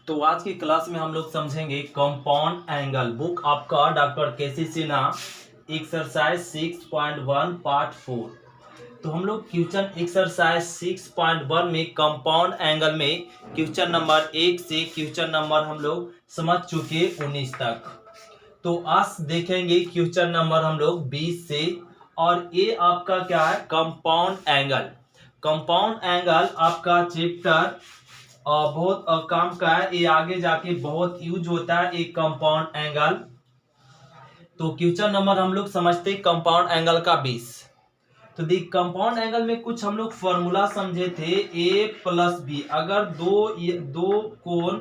तो आज की क्लास में हम लोग समझेंगे कंपाउंड एंगल। बुक आपका डॉक्टर केसी सिन्हा, एक्सरसाइज 6.1 पार्ट 4। तो हम लोग क्वेश्चन एक्सरसाइज 6.1 में कंपाउंड एंगल में क्वेश्चन नंबर 1 से क्वेश्चन नंबर हम लोग समझ चुके 19 तक। तो आज देखेंगे क्वेश्चन नंबर हम लोग 20 से, और ये आपका क्या है, कंपाउंड एंगल। कंपाउंड एंगल आपका चैप्टर बहुत काम का है, ये आगे जाके बहुत यूज होता है एक कंपाउंड एंगल। तो क्वेश्चन नंबर हम लोग समझते कंपाउंड एंगल का 20। तो देख, कंपाउंड एंगल में कुछ हम लोग फॉर्मूला समझे थे, ए प्लस बी। अगर दो कोण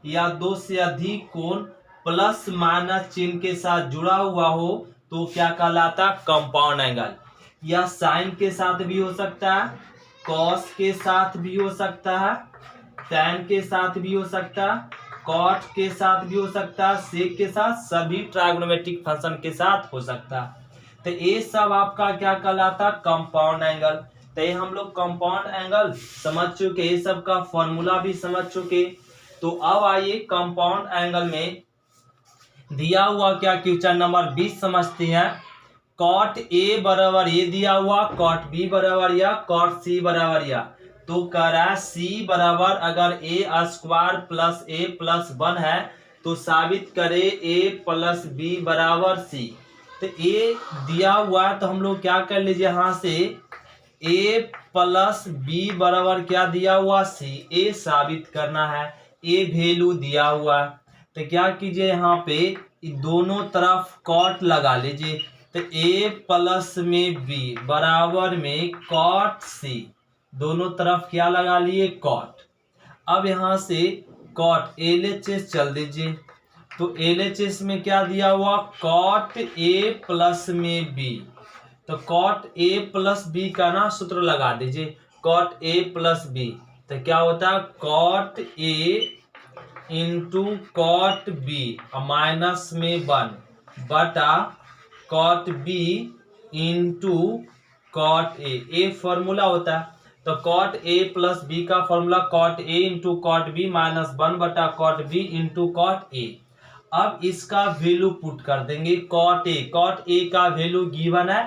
या दो से अधिक कोण प्लस माइनस चिन्ह के साथ जुड़ा हुआ हो तो क्या कहलाता, कंपाउंड एंगल। या साइन के साथ भी हो सकता है, कॉस के साथ भी हो सकता है, टैन के साथ भी हो सकता है, कॉट के साथ भी हो सकता है, सेक के साथ, सभी ट्राइगोनोमेट्रिक फंक्शन के साथ हो सकता है। तो ये सब आपका क्या कहलाता, कंपाउंड एंगल। तो ये हम लोग कंपाउंड एंगल समझ चुके, ये सब का फॉर्मूला भी समझ चुके। तो अब आइए कंपाउंड एंगल में दिया हुआ क्या क्वेश्चन नंबर 20 समझते हैं। कॉट ए बराबर ये दिया हुआ, कॉट बी बराबर या, कॉट सी बराबर या। तो कह रहा है सी बराबर, अगर ए स्क्वायर प्लस ए प्लस 1 है तो साबित करे ए प्लस बी बराबर सी। तो ए दिया हुआ है तो हम लोग क्या कर लीजिए, यहाँ से ए प्लस बी बराबर क्या दिया हुआ, सी। ए साबित करना है, ए वैल्यू दिया हुआ है। तो क्या कीजिए, यहाँ पे दोनों तरफ कॉट लगा लीजिए। तो ए प्लस में बी बराबर में कॉट सी, दोनों तरफ क्या लगा लिए, कॉट। अब यहाँ से कॉट एलएचएस चल दीजिए। तो एलएचएस में क्या दिया हुआ, कॉट ए प्लस में बी। तो कॉट ए प्लस बी का ना सूत्र लगा दीजिए, कॉट ए प्लस बी। तो क्या होता है, cot A into cot B minus में 1 बटा cot B into cot A formula होता है। तो कॉट ए प्लस बी का formula cot A into cot B minus 1 बटा cot B into cot A. अब इसका वैल्यू पुट कर देंगे, कॉट ए का वैल्यू गिवन है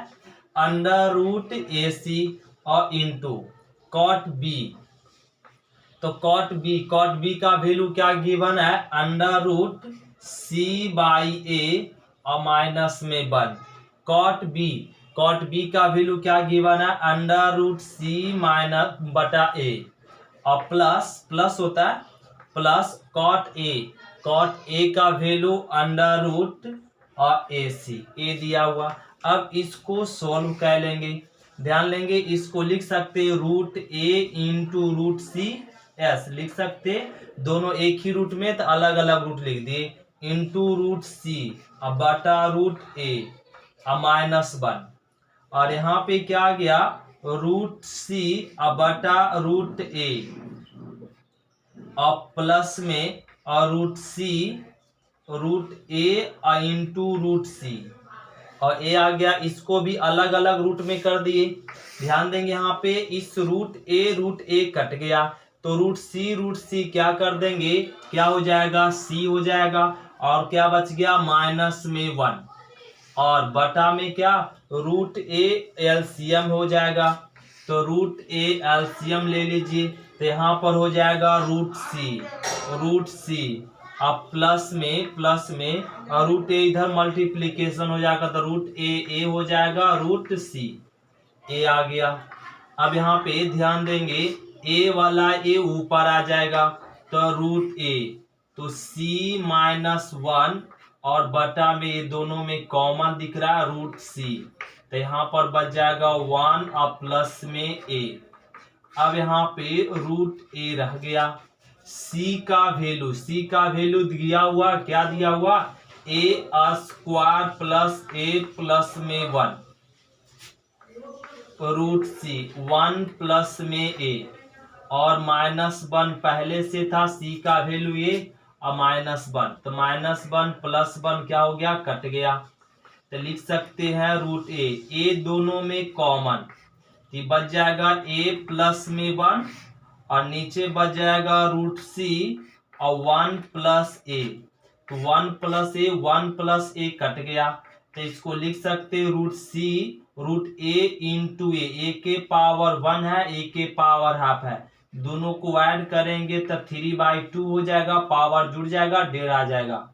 अंडर रूट ए सी और इंटू कॉट बी। तो कॉट बी का वैल्यू क्या गिवन है, अंडर रूट सी बाई ए और माइनस में 1। कॉट बी का वैल्यू क्या गिवन है, अंडर रूट सी माइनस बटा ए और प्लस होता है प्लस कॉट ए का वैल्यू अंडर रूट और ए सी, ए दिया हुआ। अब इसको सॉल्व कर लेंगे, ध्यान लेंगे, इसको लिख सकते रूट ए इंटू रूट सी एस लिख सकते, दोनों एक ही रूट में तो अलग अलग रूट लिख दिए, इंटू रूट सी अब बटा रूट ए अब माइनस 1। और यहाँ पे क्या आ गया, रूट सी अब बटा रूट ए और प्लस में और रूट सी रूट ए इंटू रूट सी और ए आ गया। इसको भी अलग अलग रूट में कर दिए। ध्यान देंगे यहाँ पे इस रूट ए कट गया तो रूट सी क्या कर देंगे, क्या हो जाएगा, सी हो जाएगा। और क्या बच गया, माइनस में 1 और बटा में क्या, रूट ए एलसीएम हो जाएगा। तो रूट ए एलसीएम ले लीजिए, तो यहाँ पर हो जाएगा रूट सी अब प्लस में और रूट ए इधर मल्टीप्लीकेशन हो जाएगा तो रूट ए हो जाएगा, रूट सी ए आ गया। अब यहाँ पे ध्यान देंगे, ए वाला ए ऊपर आ जाएगा तो रूट ए, तो सी माइनस 1 और बटा में ये दोनों में कॉमन दिख रहा है रूट सी, तो यहाँ पर बच जाएगा 1 और प्लस में ए। अब यहाँ पे रूट ए रह गया। सी का वैल्यू दिया हुआ, क्या दिया हुआ, ए स्क्वायर प्लस ए प्लस में 1 रूट सी 1 प्लस में ए और माइनस 1 पहले से था, सी का वैल्यू ए और माइनस 1, तो माइनस 1 प्लस 1 क्या हो गया, कट गया। तो लिख सकते हैं रूट ए दोनों में कॉमन, तो बच जाएगा ए प्लस में 1 और नीचे बच जाएगा रूट सी और 1 प्लस ए, तो 1 प्लस ए कट गया, तो इसको लिख सकते हैं रूट सी रूट ए इंटू ए के पावर 1 है, ए के पावर हाफ है, दोनों को ऐड करेंगे तो 3/2 हो जाएगा, पावर जुड़ जाएगा, डेढ़ आ जाएगा,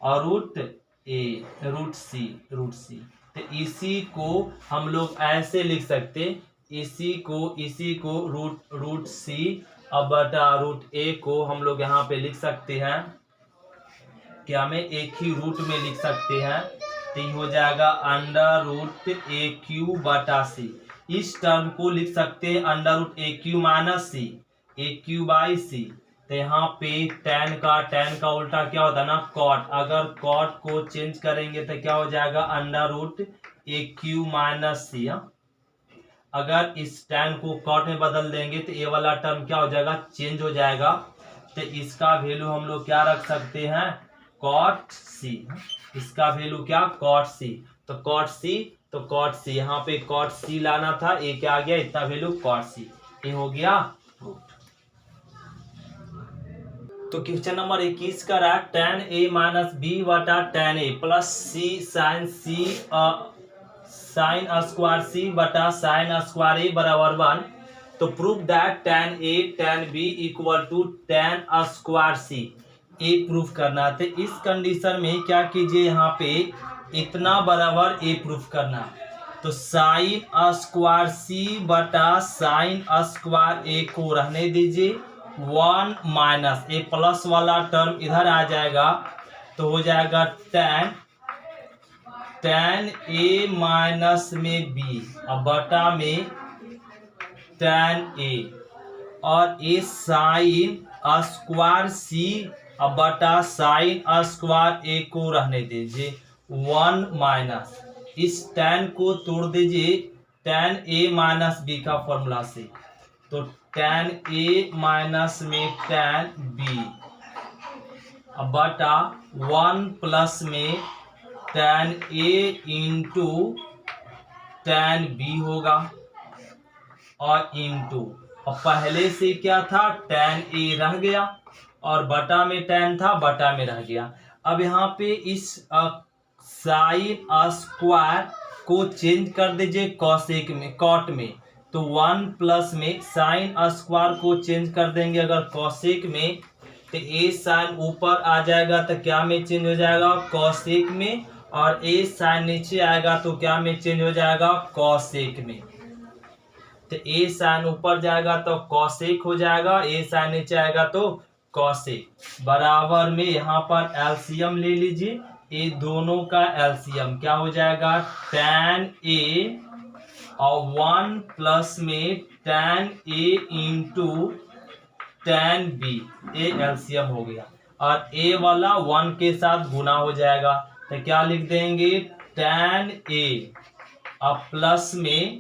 और रूट सी। तो इसी को हम लोग ऐसे लिख सकते, इसी को रूट सी अब बटा रूट ए को हम लोग यहाँ पे लिख सकते हैं, क्या में एक ही रूट में लिख सकते हैं, तो ये हो जाएगा अंडर रूट ए क्यू बटा सी। इस टर्म को लिख सकते हैं under root A Q minus C, A Q by C. तो यहाँ पे tan का उल्टा क्या होता है ना, कॉट, अगर कॉट को चेंज करेंगे तो क्या हो जाएगा under root A Q minus सी। अगर इस tan को कॉट में बदल देंगे तो ये वाला टर्म क्या हो जाएगा, चेंज हो जाएगा, तो इसका वैल्यू हम लोग क्या रख सकते हैं, कॉट सी। इसका वैल्यू क्या, कॉट सी, तो कॉट सी यहाँ पे कॉट सी लाना था, ये क्या आ गया, इतना वैल्यू कॉट सी, ये हो गया रूट। तो क्वेश्चन नंबर 21 का रहा tan a माइनस बी बटा tan a plus C sine square C बटा साइन स्क्वायर ए बराबर 1। तो prove that tan a tan b equal to tan square C, ए प्रूफ करना। तो इस कंडीशन में क्या कीजिए, यहाँ पे इतना बराबर ए प्रूफ करना, तो साइन स्क्वायर सी बटा साइन स्क्वायर ए को रहने दीजिए, 1 माइनस ए प्लस वाला टर्म इधर आ जाएगा, तो हो जाएगा tan ए माइनस में बी और बटा में tan ए, और ये साइन स्क्वायर सी और बटा साइन स्क्वायर ए को रहने दीजिए, 1 माइनस, इस tan को तोड़ दीजिए tan ए माइनस बी का फॉर्मूला से, तो tan ए माइनस में tan बी बटा 1 प्लस में tan ए इंटू tan बी होगा, और इंटू, और पहले से क्या था, tan ए रह गया और बटा में tan था, बटा में रह गया। अब यहाँ पे इस साइन स्क्वायर को चेंज कर दीजिए कॉसेक में, कॉट में, तो 1 प्लस में साइन स्क्वायर को चेंज कर देंगे अगर कॉसेक में, तो ए साइन ऊपर आ जाएगा तो क्या में चेंज हो जाएगा, कॉसेक में, और ए साइन नीचे आएगा तो क्या में चेंज हो जाएगा, कॉसेक में। तो ए साइन ऊपर जाएगा तो कॉसेक हो जाएगा, ए साइन नीचे आएगा तो कॉसेक, बराबर में यहाँ पर एलसीएम ले लीजिए, ये दोनों का एलसीएम क्या हो जाएगा, tan ए और 1 प्लस में tan ए इंटू tan बी, ये एलसीएम हो गया, और ए वाला 1 के साथ गुना हो जाएगा, तो क्या लिख देंगे, tan ए और प्लस में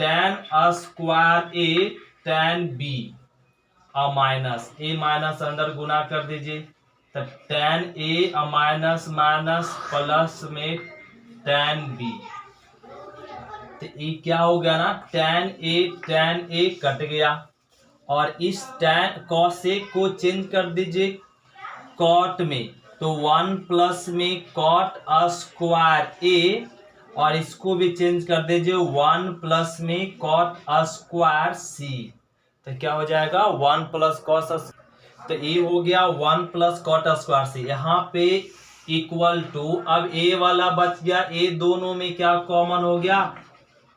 tan स्क्वायर ए tan बी और माइनस, ए माइनस अंदर गुना कर दीजिए, तो tan ए और माइनस माइनस प्लस में tan बी, तो ये क्या हो गया ना, tan ए कट गया, और इस tan कॉसेक को चेंज कर दीजिए कॉट में, तो 1 प्लस में कॉट स्क्वायर ए, और इसको भी चेंज कर दीजिए 1 प्लस में कॉट स्क्वायर सी, तो क्या हो जाएगा 1 प्लस कॉस, तो ये हो गया 1 प्लस कॉट स्क्वायर सी, यहाँ पे इक्वल टू, अब ए वाला बच गया, ए दोनों में क्या कॉमन हो गया,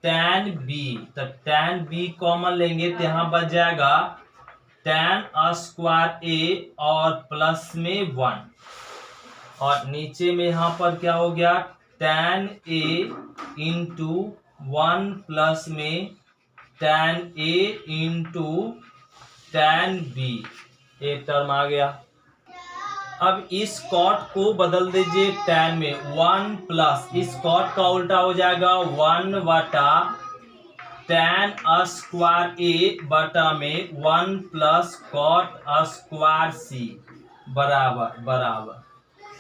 tan बी, तो tan बी कॉमन लेंगे तो यहाँ बच जाएगा tan स्क्वायर ए और प्लस में 1, और नीचे में यहाँ पर क्या हो गया, tan ए इंटू 1 प्लस में tan ए इंटू tan बी, एक टर्म आ गया। अब इस कॉट को बदल दीजिए tan में, 1 प्लस, इस कॉट का उल्टा हो जाएगा 1 बटा tan स्क्वायर ए बटा में 1 प्लस कॉट स्क्वायर सी, बराबर बराबर,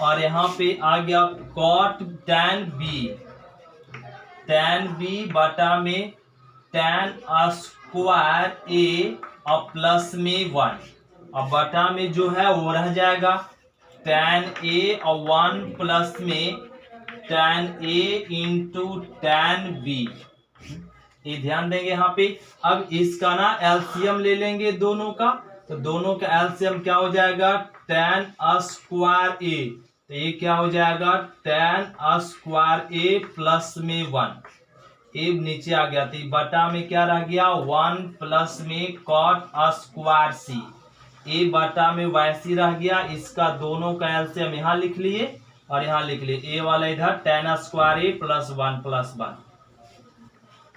और यहाँ पे आ गया कॉट tan बी बटा में tan स्क्वायर ए और प्लस में 1, अब बटा में जो है वो रह जाएगा tan A और 1 प्लस में tan A into tan B। ये ध्यान देंगे यहाँ पे। अब इसका ना एलसीएम ले लेंगे दोनों का, तो दोनों का एलसीएम क्या हो जाएगा tan स्क्वायर A। तो ये क्या हो जाएगा tan स्क्वायर A प्लस में 1। ए नीचे आ गया तो बटा में क्या रह गया 1 प्लस में cot स्क्वायर C। ए बटा में वैसी रह गया, इसका दोनों का एलसीएम यहाँ लिख लिए और यहाँ लिख लिए। ए वाला इधर tan square A plus 1 plus 1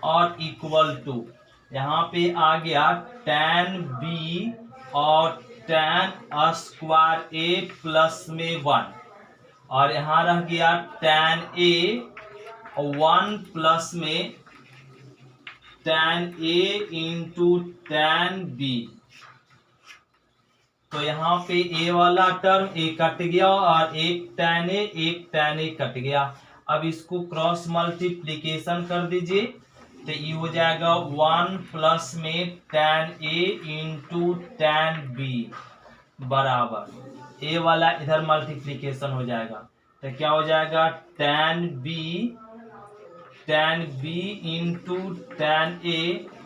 और इक्वल टू यहाँ पे आ गया tan B और tan स्क्वायर A प्लस में 1 और यहाँ रह गया tan A और 1 प्लस में tan A into tan B। तो यहाँ पे A वाला टर्म A कट गया और एक tan A कट गया। अब इसको क्रॉस मल्टीप्लीकेशन कर दीजिए तो ये हो जाएगा 1 प्लस में tan A into tan B बराबर A वाला इधर मल्टीप्लीकेशन हो जाएगा तो क्या हो जाएगा tan B into tan A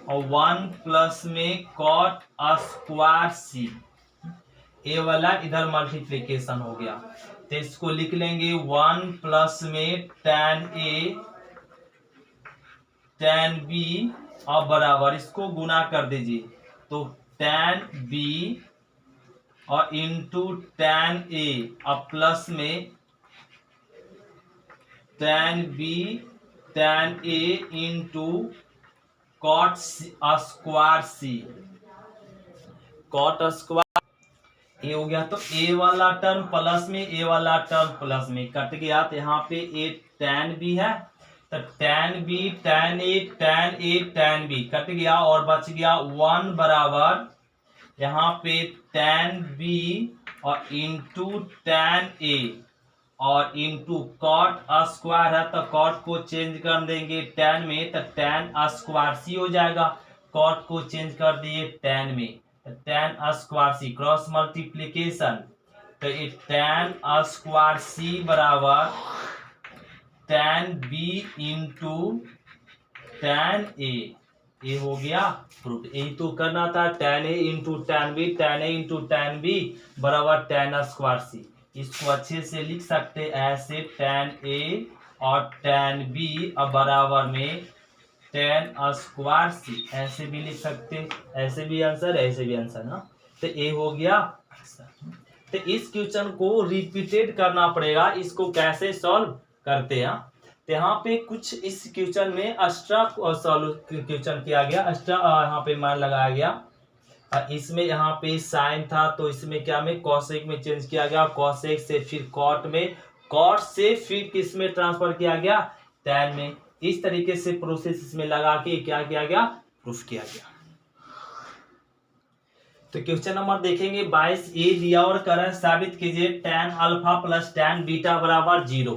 और 1 प्लस में cot स्क्वायर C। ए वाला इधर मल्टीप्लीकेशन हो गया तो इसको लिख लेंगे 1 प्लस में tan A tan B और बराबर इसको गुना कर दीजिए तो tan B और इंटू tan A और प्लस में tan B tan A into cot square C। cot square A हो गया तो ए वाला टर्म प्लस में ए वाला टर्म प्लस में कट गया तो यहाँ पे ए tan B है तो tan B tan A tan B cut गया और बच गया 1 बराबर यहाँ पे tan B और इंटू tan A और इंटू cot स्क्वायर है तो cot को चेंज कर देंगे tan में तो tan स्क्वायर C हो जाएगा। cot को चेंज कर दिए tan में tan square C cross multiplication तो ये tan स्क्वायर C बराबर tan B into tan A। ये हो गया प्रूफ। यही तो करना था tan A into tan B tan B बराबर tan स्क्वायर C। इसको अच्छे से लिख सकते ऐसे tan A और tan B अब बराबर में tan स्क्वायर C ऐसे भी लिख सकते, ऐसे भी आंसर ऐसे भी आंसर ना। तो ए हो गया आंसर। तो इस क्वेश्चन को रिपीटेड करना पड़ेगा। इसको कैसे सॉल्व करते हैं तो यहाँ पे कुछ इस क्वेश्चन में एक्स्ट्रा सॉल्व क्वेश्चन किया गया, एक्स्ट्रा यहाँ पे मान लगाया गया। इसमें यहाँ पे साइन था तो इसमें क्या में कॉसेक में चेंज किया गया, कॉसेक से फिर कॉट में, कॉट से फिर किस में ट्रांसफर किया गया tan में। इस तरीके से प्रोसेस इसमें लगा के क्या किया गया प्रूफ किया गया। तो क्वेश्चन नंबर देखेंगे 22 ए दिया और करें साबित कीजिए tan alpha plus tan beta बराबर 0।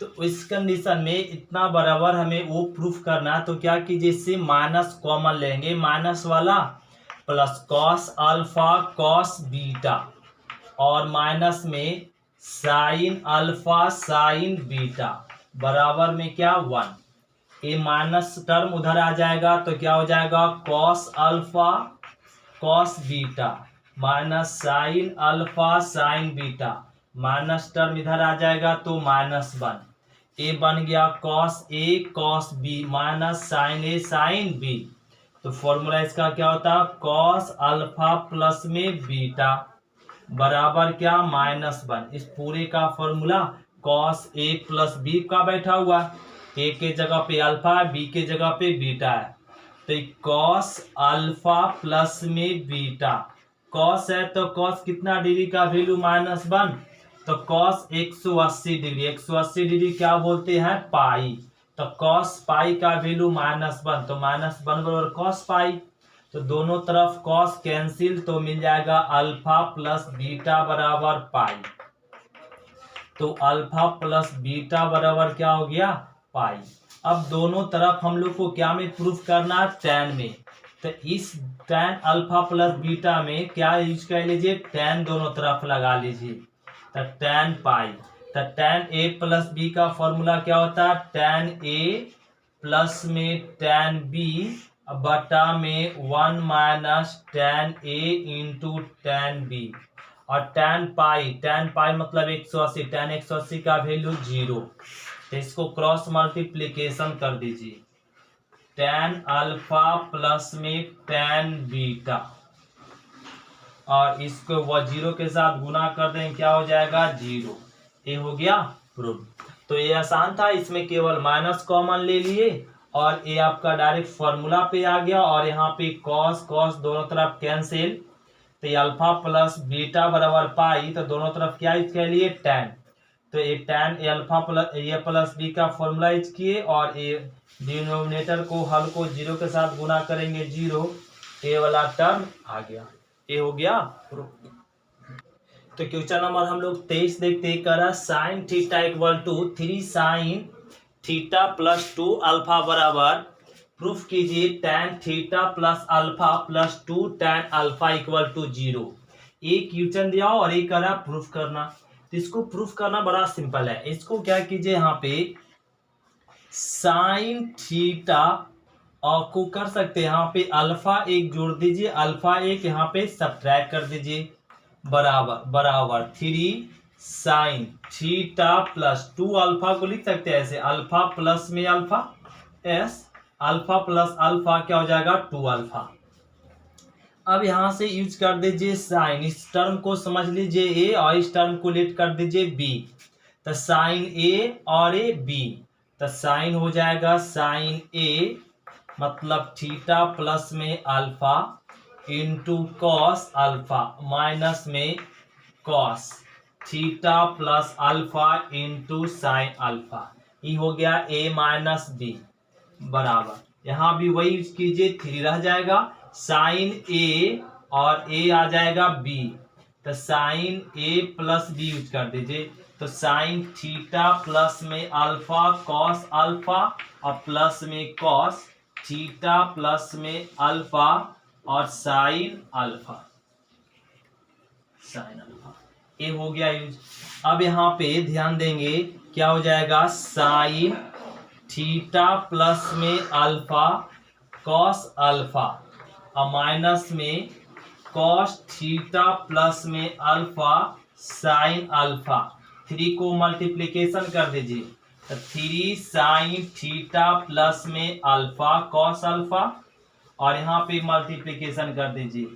तो इस कंडीशन में इतना बराबर हमें वो प्रूफ करना है तो क्या कीजिए इससे माइनस कॉमन लेंगे, माइनस वाला plus cos alpha cos beta और माइनस में साइन अल्फा साइन बीटा बराबर में क्या 1। ये माइनस टर्म उधर आ जाएगा तो क्या हो जाएगा cos alpha cos beta minus sine alpha sign beta, minus term इधर आ जाएगा तो -1। ए बन गया cos A cos B minus sign A sine B. तो फॉर्मूला इसका क्या होता है कॉस अल्फा प्लस में बीटा बराबर क्या -1। इस पूरे का formula cos A plus B का बैठा हुआ, ए के जगह पे अल्फा है बी के जगह पे बीटा है। तो कॉस अल्फा प्लस में बीटा, कॉस है तो कॉस कितना डिग्री का वैल्यू -1 तो कॉस 180 डिग्री, 180 डिग्री क्या बोलते हैं पाई। तो कॉस पाई का वैल्यू -1 तो -1 बराबर कॉस पाई। तो दोनों तरफ कॉस कैंसिल तो मिल जाएगा अल्फा प्लस बीटा बराबर पाई। तो अल्फा प्लस बीटा बराबर क्या हो गया पाई। अब दोनों तरफ हम लोग को क्या में प्रूफ करना है tan में। तो इस tan अल्फा प्लस बीटा में क्या यूज कर लीजिए, tan दोनों तरफ लगा लीजिए, तो tan पाई। तो tan a प्लस बी का फॉर्मूला क्या होता है, tan a प्लस में tan b बटा में 1 minus tan a into tan b। और tan पाई मतलब 180, tan 180 का वैल्यू 0, तो इसको क्रॉस मल्टीप्लीकेशन कर दीजिए, tan अल्फा प्लस में tan बीटा, और इसको वह 0 के साथ गुना कर दें, क्या हो जाएगा 0। ये हो गया प्रूफ। तो ये आसान था, इसमें केवल माइनस कॉमन ले लिए और ये आपका डायरेक्ट फॉर्मूला पे आ गया, और यहाँ पे कॉस दोनों तरफ कैंसिल, तो ये अल्फा प्लस बीटा बराबर पाई, तो दोनों तरफ क्या यूज कर लिए, tan। तो ये tan ए अल्फा प्लस बी का फॉर्मूला यूज किए, और ये डिनोमिनेटर को हल को 0 के साथ गुना करेंगे 0, ए वाला टर्म आ गया, ये हो गया। तो क्वेश्चन नंबर हम लोग 23 देखते हैं, करा sine theta equal to 3 sine theta plus 2 alpha बराबर प्रूफ कीजिए tan theta plus alpha plus 2 tan alpha equal to 0। एक क्वेश्चन दिया और एक करा प्रूफ करना। तो इसको प्रूफ करना बड़ा सिंपल है। इसको क्या कीजिए, यहाँ पे साइन थीटा और को कर सकते हैं, यहाँ पे अल्फा एक जोड़ दीजिए, अल्फा एक यहाँ पे सब्ट्रैक्ट कर दीजिए, बराबर 3 साइन थीटा प्लस 2 अल्फा को लिख सकते हैं ऐसे, अल्फा प्लस में alpha S, alpha plus alpha क्या हो जाएगा 2 अल्फा। अब यहां से यूज कर दीजिए साइन, इस टर्म को समझ लीजिए ए और इस टर्म को लेट कर दीजिए बी, तो साइन ए और ए बी, तो साइन हो जाएगा साइन ए मतलब थीटा प्लस में alpha into cos alpha minus में cos theta plus alpha into sine alpha. ये हो गया ए माइनस बी बराबर, यहाँ भी वही यूज कीजिए, 3 रह जाएगा, साइन ए और ए आ जाएगा बी, तो sine A plus B use कर दीजिए, तो साइन थीटा प्लस में अल्फा कॉस अल्फा और प्लस में कॉस थीटा प्लस में अल्फा और साइन अल्फा, ये हो गया यूज। अब यहाँ पे ध्यान देंगे क्या हो जाएगा, साइन थीटा प्लस में अल्फा कॉस अल्फा और माइनस में कॉस थीटा प्लस में अल्फा साइन अल्फा, 3 को मल्टीप्लीकेशन कर दीजिए, तो 3 साइन थीटा प्लस में अल्फा कॉस अल्फा, और यहाँ पे मल्टीप्लीकेशन कर दीजिए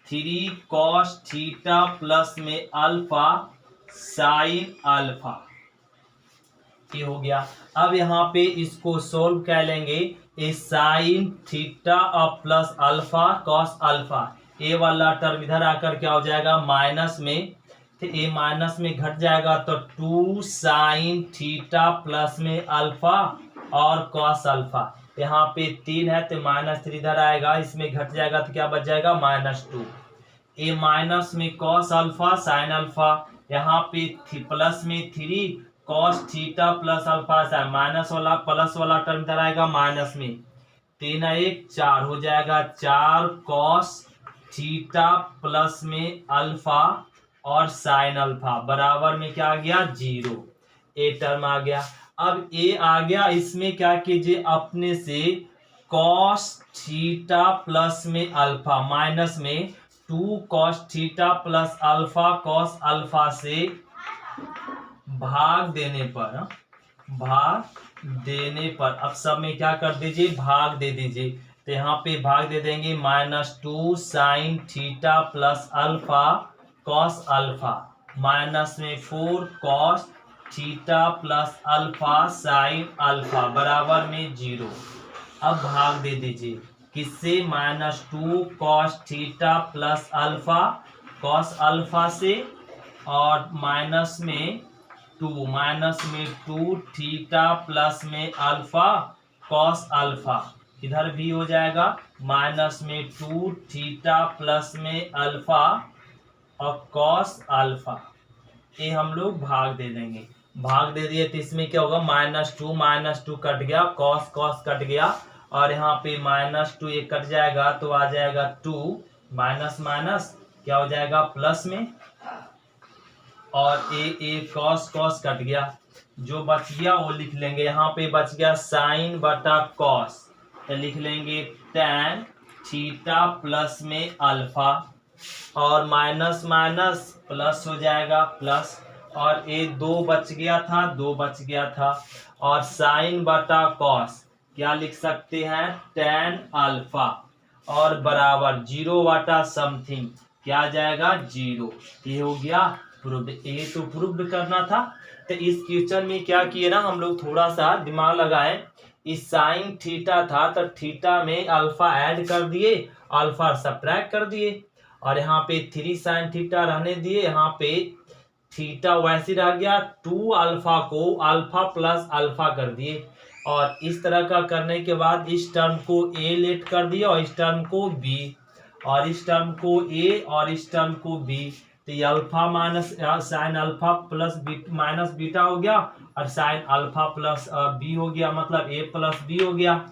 3 कॉस थीटा प्लस में अल्फा साइन अल्फा, ये हो गया। अब यहाँ पे इसको सोल्व कर लेंगे, ए साइन थीटा और प्लस अल्फा कॉस अल्फा, ए वाला टर्म इधर आकर क्या हो जाएगा माइनस में, तो ए माइनस में घट जाएगा, तो 2 साइन थीटा प्लस में अल्फा और कॉस अल्फा, यहाँ पे 3 है तो -3 इधर आएगा, इसमें घट जाएगा तो क्या बच जाएगा -2, ए माइनस में कॉस अल्फा साइन अल्फा, यहाँ पे प्लस में 3 cos theta plus alpha sign, minus वाला प्लस वाला टर्म इधर आएगा माइनस में, 3 1 4 हो जाएगा, 4 कॉस थीटा प्लस में अल्फा और साइन अल्फा बराबर में क्या आ गया 0, ए टर्म आ गया। अब ए आ गया, इसमें क्या कीजिए अपने से कॉस थीटा प्लस में अल्फा माइनस में 2 cos theta plus alpha cos alpha से भाग देने पर अब सब में क्या कर दीजिए भाग दे दीजिए, तो यहाँ पे भाग दे देंगे -2 sign theta plus alpha cos alpha minus में 4 cos theta plus alpha sine alpha बराबर में 0। अब भाग दे दीजिए किससे, -2 cos theta plus alpha cos alpha से, और माइनस में 2 थीटा प्लस में अल्फा कॉस अल्फा, इधर भी हो जाएगा -2 थीटा प्लस में अल्फा और कॉस अल्फा, ये हम लोग भाग दे देंगे। भाग दे दिए तो इसमें क्या होगा -2 कट गया, कॉस कट गया, और यहाँ पे -2 ये कट जाएगा तो आ जाएगा 2 माइनस माइनस क्या हो जाएगा प्लस में, और ए कॉस कॉस कट गया, जो बच गया वो लिख लेंगे। यहाँ पे बच गया साइन बटा कॉस, तो लिख लेंगे tan थीटा प्लस में अल्फा, और माइनस माइनस प्लस हो जाएगा प्लस, और ये 2 बच गया था, और साइन बटा कॉस क्या लिख सकते हैं tan अल्फा, और बराबर 0 बटा समथिंग क्या आ जाएगा 0। ये हो गया प्रूव्ड। ये तो प्रूव्ड करना था। तो इस क्वेश्चन में क्या किए ना हम लोग, थोड़ा सा दिमाग लगाए। इस साइन थीटा था तो थीटा में अल्फा ऐड कर दिए, अल्फा सब्ट्रैक्ट कर दिए, और यहाँ पे 3 साइन थीटा रहने दिए, यहाँ पे थीटा वैसे रह गया, 2 अल्फा को अल्फा प्लस अल्फा कर दिए, और इस तरह का करने के बाद इस टर्म को ए लेट कर दिया, और इस टर्म को बी, और इस टर्म को ए और इस टर्म को बी। तो ये alpha minus sine alpha plus minus beta हो गया, और साइन अल्फा प्लस बी हो गया, मतलब ए प्लस बी हो गया।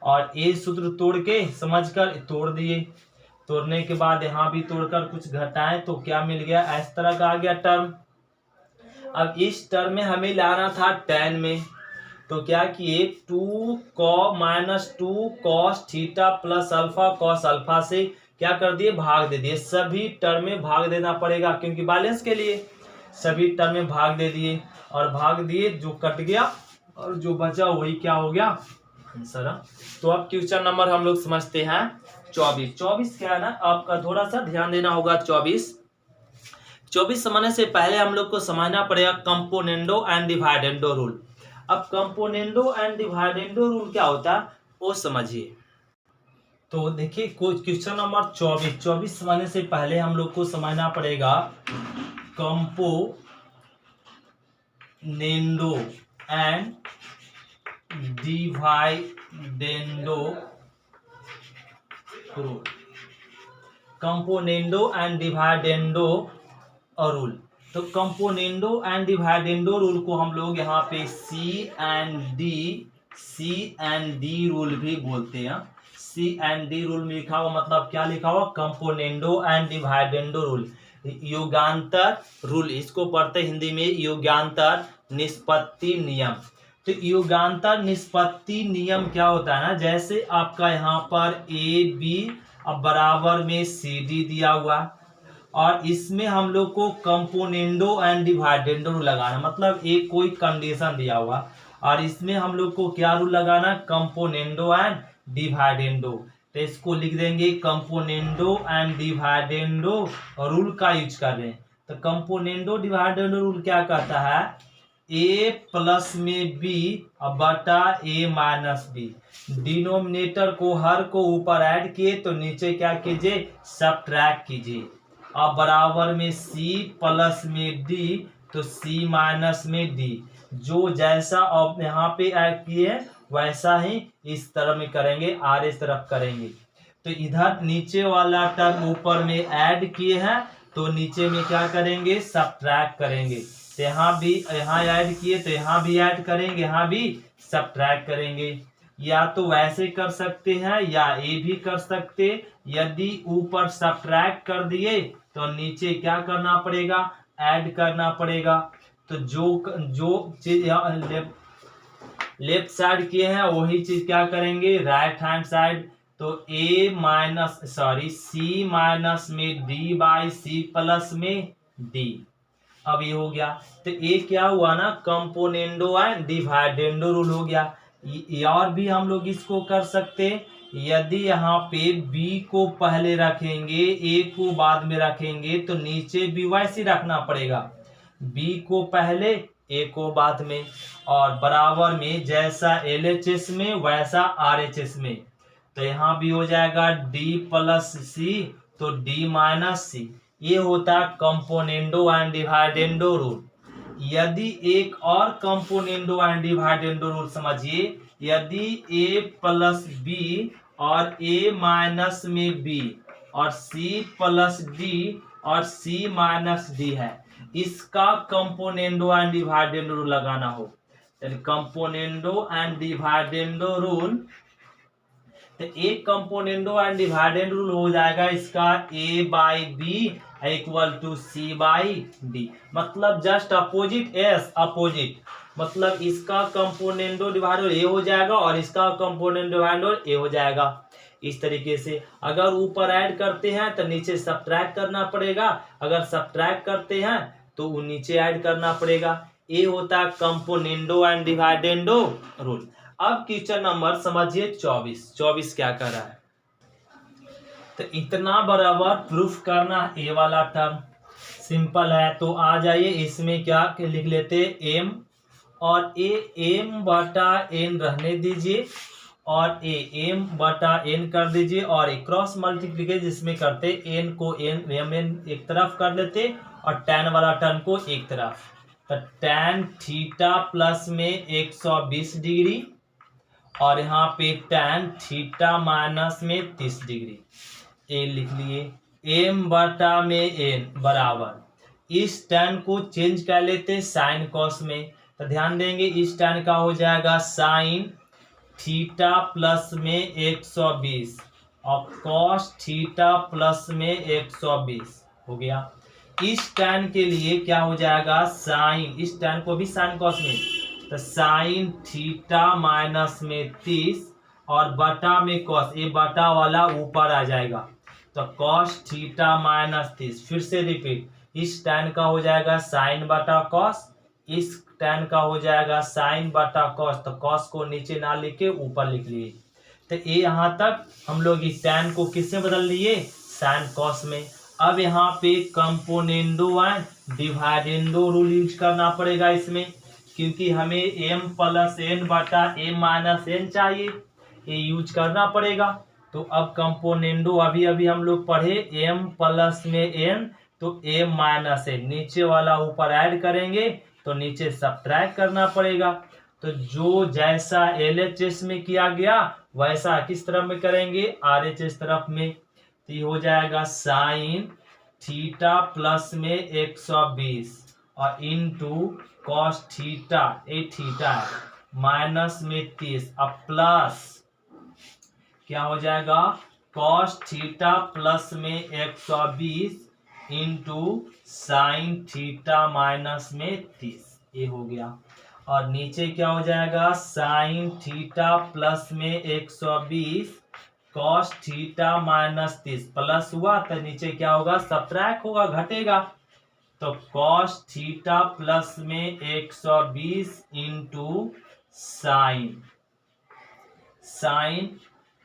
और ए सूत्र तोड़ के समझकर तोड़ दिए, तोड़ने के बाद यहाँ भी तोड़कर कुछ घटाएं तो क्या मिल गया, इस तरह का आ गया टर्म। अब इस टर्म में हमें लाना था tan में, तो क्या किए 2 cos theta plus alpha cos alpha से क्या कर दिए भाग दे दिए, सभी टर्म में भाग देना पड़ेगा क्योंकि बैलेंस के लिए सभी टर्म में भाग दे दिए, और भाग दिए जो कट गया और जो बचा वही क्या हो गया आंसर। तो अब क्वेश्चन नंबर हम लोग समझते हैं 24 क्या है ना, आपका थोड़ा सा ध्यान देना होगा। 24 समझने से पहले हम लोग को समझना पड़ेगा कंपोनेंडो एंड डिवाइडेंडो रूल। अब कंपोनेंडो एंड डिवाइडेंडो रूल क्या होता है वो समझिए। तो देखिए क्वेश्चन नंबर 24 समझने से पहले हम लोग को समझना पड़ेगा componendo and dividendo rule. Componendo and dividendo rule. तो कंपोनेंडो एंड डिवाइडेंडो रूल को हम लोग यहाँ पे सी एंड डी रूल भी बोलते हैं। सी एंड डी रूल में लिखा हुआ मतलब क्या लिखा हुआ, componendo and dividendo rule, Yugantar rule, इसको पढ़ते हिंदी में युगांतर निष्पत्ति नियम। तो युगांतर निष्पत्ति नियम क्या होता है ना, जैसे आपका यहाँ पर ए बी अब बराबर में सी डी दिया हुआ, और इसमें हम लोग को कंपोनेंडो एंड डिवाइडेंडो रूल लगाना, मतलब एक कोई कंडीशन दिया हुआ, और इसमें हम लोग को क्या रूल लगाना, कंपोनेंडो एंड डिवाइडेंडो। तो इसको लिख देंगे कंपोनेंडो एंड डिवाइडेंडो रूल का यूज कर रहे हैं। तो कंपोनेंडो डिवाइडेंडो रूल क्या कहता है, ए प्लस में बी बटा ए माइनस बी, डिनोमिनेटर को हर को ऊपर ऐड किए तो नीचे क्या कीजिए सब्ट्रैक्ट कीजिए, अब बराबर में सी प्लस में डी तो सी माइनस में डी, जो जैसा अब यहाँ पे ऐड किए वैसा ही इस तरफ में करेंगे, आर इस तरफ करेंगे। तो इधर नीचे वाला टर्म ऊपर में ऐड किए हैं तो नीचे में क्या करेंगे सब्ट्रैक्ट करेंगे। तो यहाँ भी यहाँ ऐड किए तो यहाँ भी ऐड करेंगे, यहाँ भी सब्ट्रैक्ट करेंगे। या तो वैसे कर सकते हैं या ये भी कर सकते, यदि ऊपर सब्ट्रैक्ट कर दिए तो नीचे क्या करना पड़ेगा ऐड करना पड़ेगा। तो जो चीज लेफ्ट साइड किए हैं वही चीज क्या करेंगे राइट हैंड साइड। तो सी माइनस में डी बाई सी प्लस में डी, अब ये हो गया। तो ये क्या हुआ ना कंपोनेंडो एंड डिवाइडेंडो रूल हो गया। और भी हम लोग इसको कर सकते, यदि यहाँ पे b को पहले रखेंगे a को बाद में रखेंगे तो नीचे भी वैसे रखना पड़ेगा, b को पहले a को बाद में, और बराबर में जैसा LHS में वैसा RHS में। तो यहाँ भी हो जाएगा d प्लस सी तो d माइनस सी। ये होता है कंपोनेंडो एंड डिवाइडेंडो रूल। यदि एक और कंपोनेंडो एंड डिवाइडेंडो रूल समझिए, यदि a प्लस बी और a माइनस में b और c प्लस d और c माइनस d है, इसका कंपोनेंडो एंड डिवाइडेंडो रूल लगाना हो। कंपोनेंडो एंड डिवाइडेंडो रूल तो एक कंपोनेंडो एंड डिवाइडेंड रूल हो जाएगा इसका a by B equal to C by D, मतलब जस्ट अपोजिट, एस अपोजिट, मतलब इसका कंपोनेंडो डिवाइडेड ए हो जाएगा और इसका कंपोनेंडो डिवाइडेड ए हो जाएगा। इस तरीके से अगर ऊपर ऐड करते हैं तो नीचे सब्ट्रैक्ट करना पड़ेगा, अगर सब्ट्रैक्ट करते हैं तो वो नीचे ऐड करना पड़ेगा। ये होता है कंपोनेंडो एंड डिवाइडेंडो रूल। अब क्वेश्चन नंबर समझिए 24 क्या कर रहा है। तो इतना बराबर प्रूफ करना ए वाला टर्म सिंपल है, तो आ जाइए इसमें क्या लिख लेते एम और ए एम बटा एन रहने दीजिए और ए एम बटा एन कर दीजिए और एक क्रॉस मल्टीप्लिकेशन जिसमें करते एन को एन एम एन एक तरफ कर लेते और टैन वाला टर्म को एक तरफ, तो टैन थीटा प्लस में 120 डिग्री और यहाँ पे टैन थीटा माइनस में 30 डिग्री। ए लिख लिए एम बटा में एन बराबर इस टैन को चेंज कर लेते साइन कॉस में, तो ध्यान देंगे इस टैन का हो जाएगा साइन थीटा प्लस में 120 और कॉस थीटा प्लस में 120 हो गया। इस टैन के लिए क्या हो जाएगा साइन, इस टैन को भी साइन कॉस में, तो साइन थीटा माइनस में 30 और बटा में कॉस, ये बटा वाला ऊपर आ जाएगा तो कॉस थीटा माइनस 30। फिर से रिपीट, इस टैन का हो जाएगा साइन बटा कॉस, इस टैन का हो जाएगा साइन बटा कॉस, तो कॉस को नीचे ना लिख के ऊपर लिख लिए। तो ये यहाँ तक हम लोग इस टैन को किससे बदल लिए साइन कॉस में। अब यहाँ पे componendo and dividendo rule use करना पड़ेगा इसमें, क्योंकि हमें m प्लस एन बटा m माइनस एन चाहिए, ये यूज करना पड़ेगा। तो अब कंपोनेंडो अभी अभी हम लोग पढ़े m प्लस में n तो m माइनस एन, नीचे वाला ऊपर ऐड करेंगे तो नीचे सब्ट्रैक्ट करना पड़ेगा। तो जो जैसा LHS में किया गया वैसा किस तरफ में करेंगे RHS तरफ में, तो ये हो जाएगा साइन थीटा प्लस में 120 और इनटू कॉस थीटा, ए थीटा माइनस में 30 अब प्लस क्या हो जाएगा कॉस थीटा प्लस में 120 इंटू साइन थीटा माइनस में 30, ये हो गया। और नीचे क्या हो जाएगा साइन थीटा प्लस में 120 कॉस थीटा माइनस 30 प्लस हुआ तो नीचे क्या होगा सब्ट्रैक्ट होगा, घटेगा, तो कॉस थीटा प्लस में 120 इंटू साइन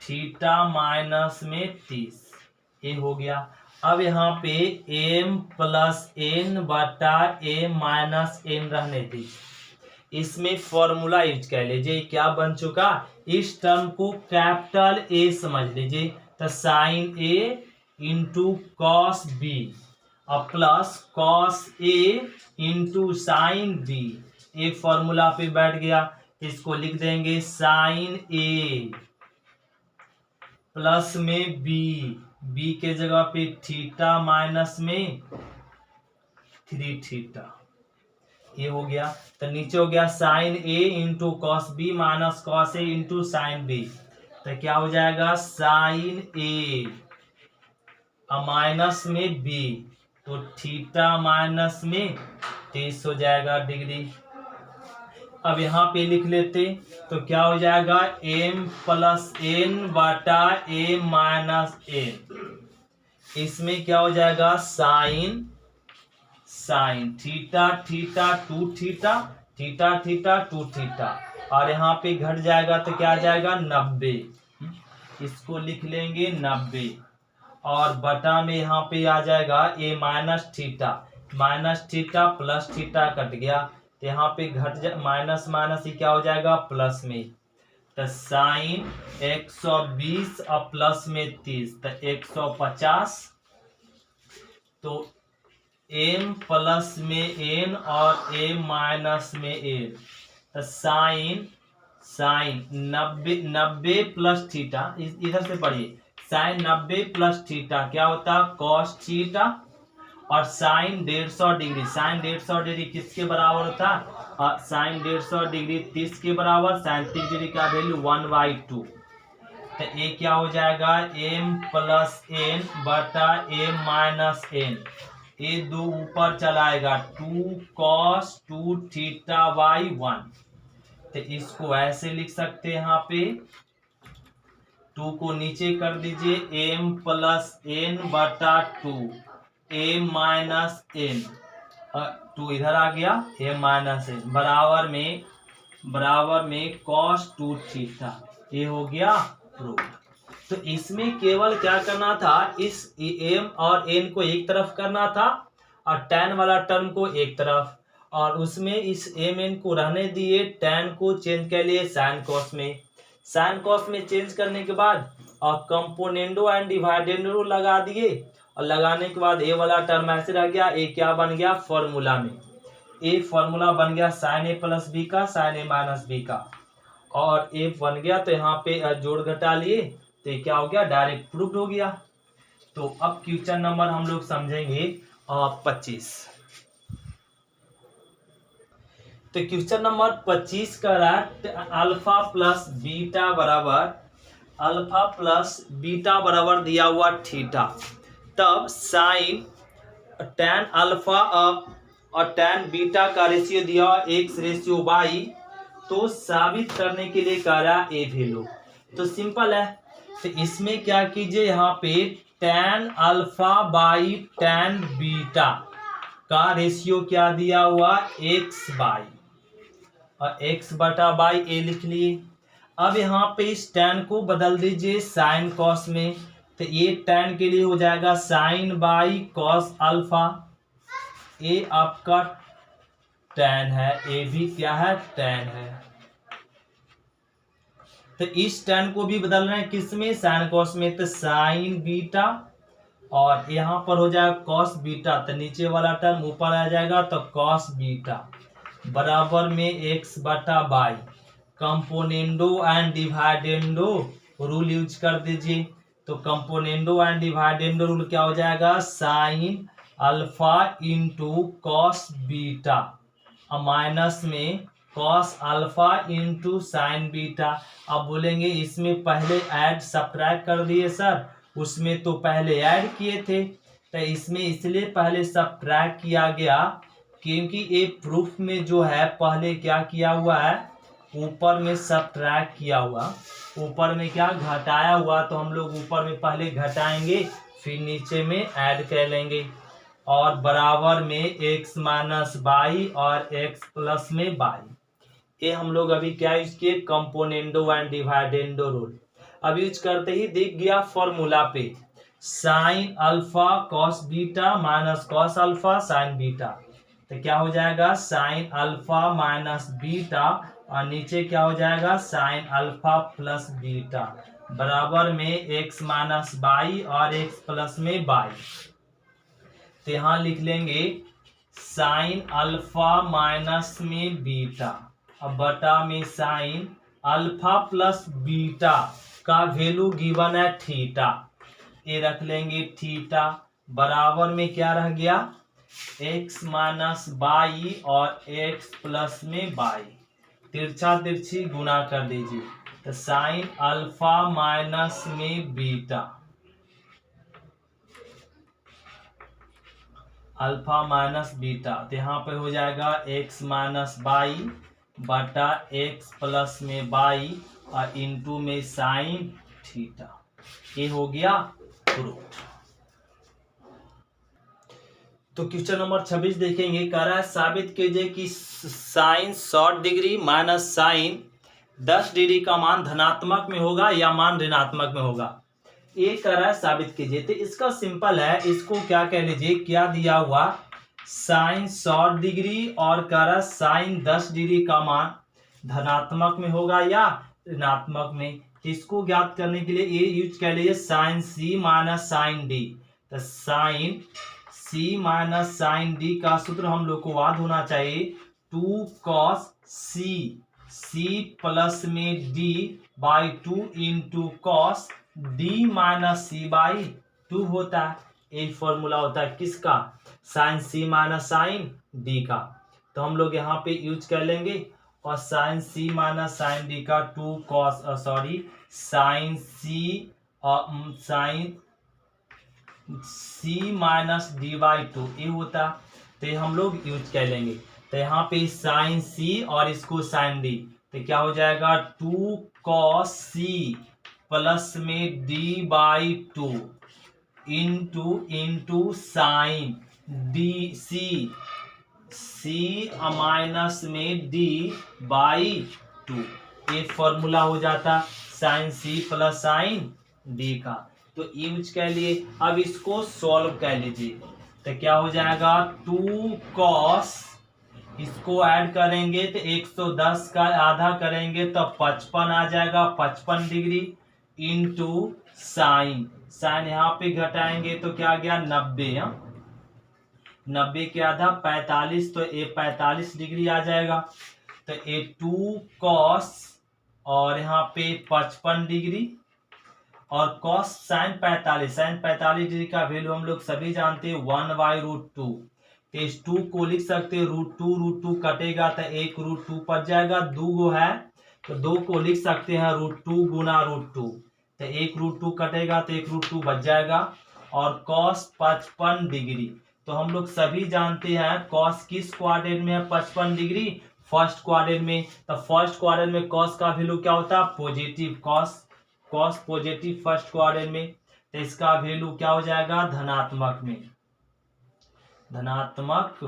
थीटा माइनस में 30, ये हो गया। अब यहाँ पे m प्लस एन बटा a माइनस एन रहने दीजिए, इसमें फॉर्मूला यूज कर लीजिए। क्या बन चुका, इस टर्म को कैपिटल A समझ लीजिए, तो sine A into cos B और plus cos A into sine B, ये फॉर्मूला पे बैठ गया। इसको लिख देंगे साइन A प्लस में B के जगह पे थीटा माइनस में 3 थीटा, ये हो गया। तो नीचे हो गया sine A into cos B minus cos A into sine B, तो क्या हो जाएगा साइन A माइनस में B, तो थीटा माइनस में 30 हो जाएगा डिग्री। अब यहाँ पे लिख लेते तो क्या हो जाएगा m प्लस एन बटा a माइनस एन, इसमें क्या हो जाएगा sine theta theta two theta theta theta two theta और यहाँ पे घट जाएगा तो क्या आ जाएगा 90, इसको लिख लेंगे 90 और बटा में यहाँ पे आ जाएगा a minus theta plus theta cut गया तो यहाँ पे घट माइनस माइनस ही क्या हो जाएगा प्लस में, तो साइन 120 और प्लस में 30 तो 150, तो m प्लस में n और a माइनस में n, तो साइन 90 प्लस थीटा, इधर से पढ़िए साइन 90 प्लस थीटा क्या होता है कॉस थीटा और साइन 150 डिग्री, साइन 150 डिग्री किसके बराबर होता है साइन 150 डिग्री 30 के बराबर, साइन 30 डिग्री का वैल्यू 1/2, तो ए क्या हो जाएगा m प्लस एन बटा m माइनस एन, ये 2 ऊपर चलाएगा 2 cos 2 थीटा बाई 1। तो इसको ऐसे लिख सकते हैं, यहाँ पे 2 को नीचे कर दीजिए m प्लस एन बटा 2 m माइनस एन, 2 इधर आ गया m माइनस एन बराबर में cos 2 थीटा, ये हो गया प्रूफ। तो इसमें केवल क्या करना था, इस m और n को एक तरफ करना था और tan वाला टर्म को एक तरफ, और उसमें इस m n को रहने दिए, tan को चेंज कर लिए sin cos में। sin cos में चेंज करने के बाद और कंपोनेंडो एंड डिवाइडेंडो लगा दिए, और लगाने के बाद a वाला टर्म ऐसे रह गया, a क्या बन गया फॉर्मूला में, a फॉर्मूला बन गया sin a प्लस b का, sin a माइनस b का, और a बन गया तो यहाँ पे जोड़ घटा लिए, तो ये क्या हो गया डायरेक्ट प्रूफ हो गया। तो अब क्वेश्चन नंबर हम लोग समझेंगे 25। तो क्वेश्चन नंबर 25 का अल्फा प्लस बीटा बराबर दिया हुआ थीटा, तब साइन tan अल्फा और tan बीटा का रेशियो दिया हुआ x/y, तो साबित करने के लिए कह रहा ए वैल्यू। तो सिंपल है, तो इसमें क्या कीजिए, यहाँ पे tan alpha by tan beta का रेशियो क्या दिया हुआ x/y, और x बटा बाई ए लिख लिए। अब यहाँ पे इस tan को बदल दीजिए sin cos में, तो ये tan के लिए हो जाएगा sin बाई cos अल्फा, ये आपका tan है, ये भी क्या है tan है। तो इस tan को भी बदल रहे हैं किसमें, sin cos में, तो sin बीटा, और यहाँ पर हो जाएगा cos बीटा, तो नीचे वाला टर्म ऊपर आ जाएगा, तो cos बीटा बराबर में x बटा बाई, componendo and dividendo rule use कर दीजिए। तो कंपोनेंडो एंड डिवाइडेंडो रूल क्या हो जाएगा, sine alpha into cos beta, minus में cos alpha into sine beta. अब बोलेंगे इसमें पहले ऐड सब्ट्रैक्ट कर दिए सर, उसमें तो पहले ऐड किए थे, तो इसमें इसलिए पहले सब्ट्रैक्ट किया गया क्योंकि ये प्रूफ में जो है पहले क्या किया हुआ है, ऊपर में सब्ट्रैक्ट किया हुआ, ऊपर में क्या घटाया हुआ, तो हम लोग ऊपर में पहले घटाएंगे फिर नीचे में ऐड कर लेंगे, और बराबर में x माइनस बाई और x प्लस में बाई। ये हम लोग अभी क्या यूज किए, कंपोनेंडो एंड डिवाइडेंडो रूल। अब यूज करते ही दिख गया फॉर्मूला पे sine alpha cos beta minus cos alpha sign beta, तो क्या हो जाएगा साइन अल्फा माइनस बीटा, और नीचे क्या हो जाएगा साइन अल्फा प्लस बीटा बराबर में x माइनस बाई और x प्लस में बाई। तो यहाँ लिख लेंगे साइन अल्फा माइनस में बीटा, अब बटा में साइन अल्फा प्लस बीटा का वैल्यू गिवन है थीटा, ये रख लेंगे थीटा बराबर में क्या रह गया x माइनस बाई और x प्लस में बाई, तिरछा तिरछी गुना कर दीजिए, तो साइन अल्फा माइनस में बीटा, अल्फा माइनस बीटा, तो यहाँ पे हो जाएगा x माइनस बाई बटा x प्लस में बाई और इंटू में साइन थीटा, ये हो गया प्रूफ। तो क्वेश्चन नंबर 26 देखेंगे, कह रहा है साबित कीजिए कि sine 60 degree minus sine 10 degree का मान धनात्मक में होगा या मान ऋणात्मक में होगा, ये कह रहा है साबित कीजिए। तो इसका सिंपल है, इसको क्या कह लीजिए, क्या दिया हुआ साइन 60 डिग्री और कह रहा है साइन 10 डिग्री का मान धनात्मक में होगा या ऋणात्मक में। तो इसको ज्ञात करने के लिए ये यूज कर लीजिए sign C minus sine D, तो sign C minus sine D का सूत्र हम लोग को याद होना चाहिए 2 cos सी प्लस में D by 2 into cos D minus C by 2 होता है। ये फॉर्मूला होता है किसका, sine C minus sine D का। तो हम लोग यहाँ पे यूज कर लेंगे, और sign C minus sine D का 2 cos sign C minus dy/2 ये होता। तो ये हम लोग यूज कर लेंगे। तो यहाँ पे साइन सी और इसको साइन डी, तो क्या हो जाएगा 2 cos सी प्लस में d/2 into sine D C minus में d/2 ये फॉर्मूला हो जाता sine C plus sine D का। तो यूज कर लिए। अब इसको सॉल्व कर लीजिए। तो क्या हो जाएगा 2 cos, इसको ऐड करेंगे तो 110 का आधा करेंगे तो 55 आ जाएगा, 55 डिग्री इंटू साइन यहाँ पे घटाएंगे तो क्या आ गया 90, 90 के आधा 45, तो ये 45 डिग्री आ जाएगा। तो ये 2 cos और यहाँ पे 55 डिग्री और cos साइन 45 डिग्री का वैल्यू हम लोग सभी जानते हैं 1/√2। तो इस 2 को लिख सकते हैं √2 कटेगा तो 1 √2 बच जाएगा, 2 गो है तो 2 को लिख सकते हैं √2 गुना √2, तो 1 √2 कटेगा तो 1 √2 बच जाएगा। और cos 55 डिग्री, तो हम लोग सभी जानते हैं cos किस क्वाड्रेंट में है 55 डिग्री, फर्स्ट क्वाड्रेंट में। तो फर्स्ट क्वाड्रेंट में cos का वैल्यू क्या होता है positive, cos positive first quadrant में। तो इसका वैल्यू क्या हो जाएगा धनात्मक में, धनात्मक।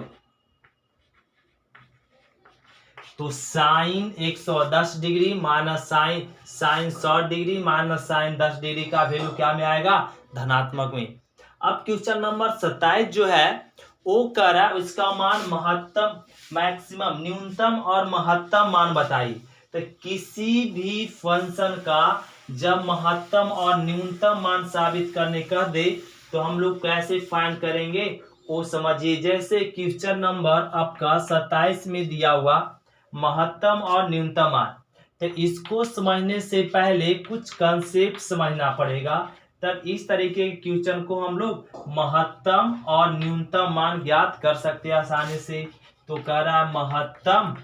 तो sine 110 degree minus sine 60 degree minus sine 10 degree का वैल्यू क्या में आएगा धनात्मक में। अब क्वेश्चन नंबर 27 जो है वो कह रहा है उसका मान महत्तम, मैक्सिमम, न्यूनतम और महत्तम मान बताइए। तो किसी भी फंक्शन का जब महत्तम और न्यूनतम मान साबित करने का दे तो हम लोग कैसे फाइंड करेंगे वो समझिए। जैसे क्वेश्चन नंबर आपका 27 में दिया हुआ महत्तम और न्यूनतम मान, तो इसको समझने से पहले कुछ कंसेप्ट समझना पड़ेगा, तब इस तरीके के क्वेश्चन को हम लोग महत्तम और न्यूनतम मान ज्ञात कर सकते हैं आसानी से। तो कह रहा है महत्तम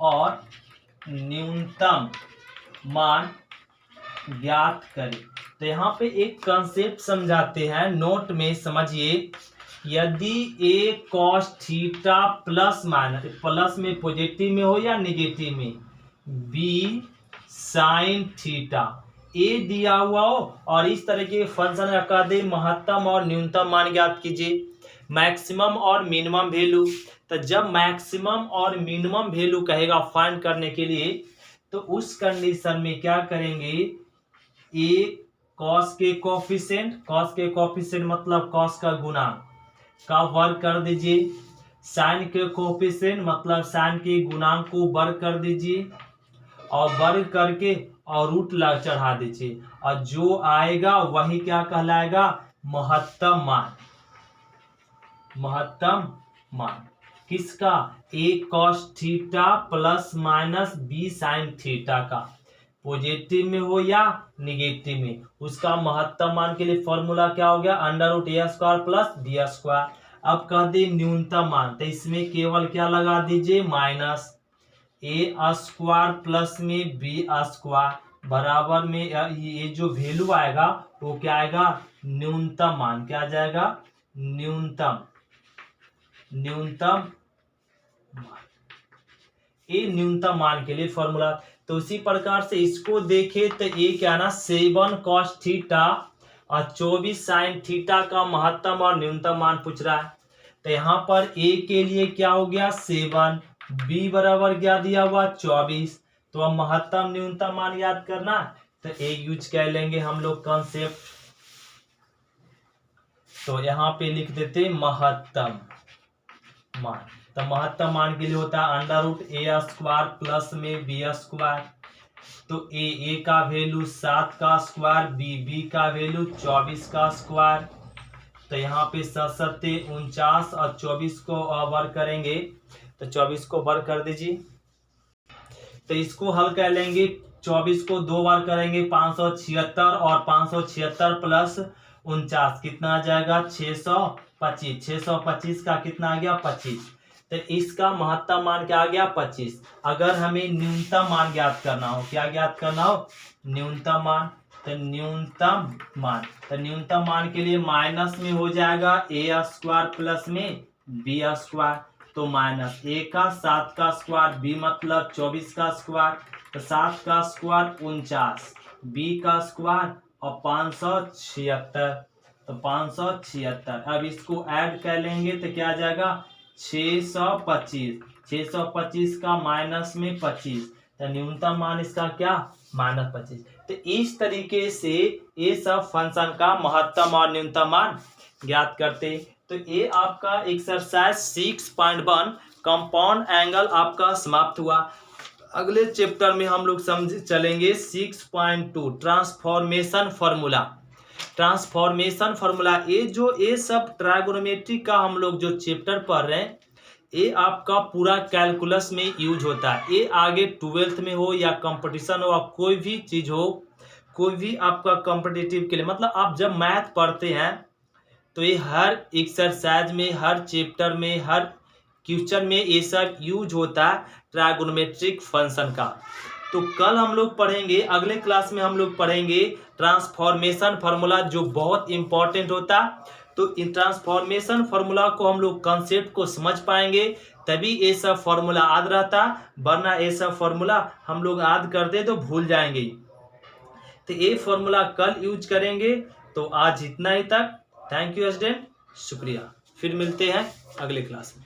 और न्यूनतम मान ज्ञात करें। तो यहाँ पे एक कंसेप्ट समझाते हैं, नोट में समझिए। यदि a cos theta plus minus, plus में पॉजिटिव में हो या नेगेटिव में, b साइन थीटा a दिया हुआ हो और इस तरह के फंक्शन का कह दे महत्तम और न्यूनतम मान ज्ञात कीजिए, मैक्सिमम और मिनिमम वैल्यू। तो जब मैक्सिमम और मिनिमम वैल्यू कहेगा फाइंड करने के लिए, तो उस कंडीशन में क्या करेंगे, a cos के कोफिशिएंट मतलब cos का गुणांक का वर्ग कर दीजिए, साइन के कोफिशिएंट मतलब साइन के गुणांक को वर्ग कर दीजिए और वर्ग करके और रूट चढ़ा दीजिए, और जो आएगा वही क्या कहलाएगा महत्तम मान। महत्तम मान किसका, a cos theta plus minus b sine theta का, पॉजिटिव में हो या निगेटिव में, उसका महत्तम मान के लिए फॉर्मूला क्या हो गया √a² प्लस d²। अब कह दे न्यूनतम मान, तो इसमें केवल क्या लगा दीजिए माइनस a² प्लस में b² बराबर में ये जो वैल्यू आएगा वो क्या आएगा न्यूनतम मान, क्या आ जाएगा न्यूनतम मान। ये न्यूनतम मान के लिए फॉर्मूला। तो उसी प्रकार से इसको देखे तो ये क्या ना 7 cos थीटा और 24 साइन थीटा का महत्तम और न्यूनतम मान पूछ रहा है। तो यहाँ पर a के लिए क्या हो गया 7, b बराबर क्या दिया हुआ 24। तो अब महत्तम न्यूनतम मान याद करना, तो a यूज कर लेंगे हम लोग कॉन्सेप्ट। तो यहाँ पे लिख देते महत्तम मान। तो महत्तम मान के लिए होता है √a² प्लस में b²। तो a का वैल्यू 7 का स्क्वायर, b का वैल्यू 24 का स्क्वायर। तो यहाँ पे 7 49 और 24 को वर्ग करेंगे, तो 24 को वर्ग कर दीजिए। तो इसको हल कर लेंगे, 24 को 2 बार करेंगे 576 और 576 प्लस 49 कितना आ जाएगा 625। 625 का कितना आ गया 25। तो इसका महत्तम मान क्या आ गया 25। अगर हमें न्यूनतम मान ज्ञात करना हो, क्या ज्ञात करना हो, न्यूनतम मान, तो न्यूनतम मान के लिए माइनस में हो जाएगा a स्क्वायर प्लस में b स्क्वायर, तो माइनस a का 7 का स्क्वायर, b मतलब 24 का स्क्वायर, तो 7 का स्क्वायर 49, b का स्क्वायर और 576, तो 576। अब इसको ऐड कर लेंगे तो क्या आ जाएगा 625, 625 का माइनस में 25, तो न्यूनतम मान इसका क्या -25। तो इस तरीके से ये सब फंक्शन का महत्तम और न्यूनतम मान ज्ञात करते। तो ये आपका एक्सरसाइज 6.1 कंपाउंड एंगल आपका समाप्त हुआ। अगले चैप्टर में हम लोग समझ चलेंगे 6.2 ट्रांसफॉर्मेशन फार्मूला। ट्रांसफॉर्मेशन फार्मूला, ये सब ट्राइगोनोमेट्री का हम लोग जो चैप्टर पढ़ रहे हैं, ये आपका पूरा कैलकुलस में यूज होता है। ये आगे 12th में हो या कंपटीशन हो, आप कोई भी चीज हो, कोई भी आपका कॉम्पिटिटिव के लिए, मतलब आप जब मैथ पढ़ते हैं तो ये हर एक्सरसाइज में, हर चैप्टर में, हर क्वेश्चन में ये सब यूज होता है ट्राइगोनोमेट्रिक फंक्शन का। तो कल हम लोग पढ़ेंगे, अगले क्लास में हम लोग पढ़ेंगे ट्रांसफॉर्मेशन फार्मूला, जो बहुत इंपॉर्टेंट होता है। तो इन ट्रांसफॉर्मेशन फार्मूला को हम लोग कंसेप्ट को समझ पाएंगे, तभी ये सब फार्मूला याद रहता, वरना ये सब फार्मूला हम लोग याद करते तो भूल जाएंगे। तो ये फार्मूला कल यूज करेंगे। तो आज इतना ही तक। थैंक यू स्टूडेंट, शुक्रिया। फिर मिलते हैं अगले क्लास में।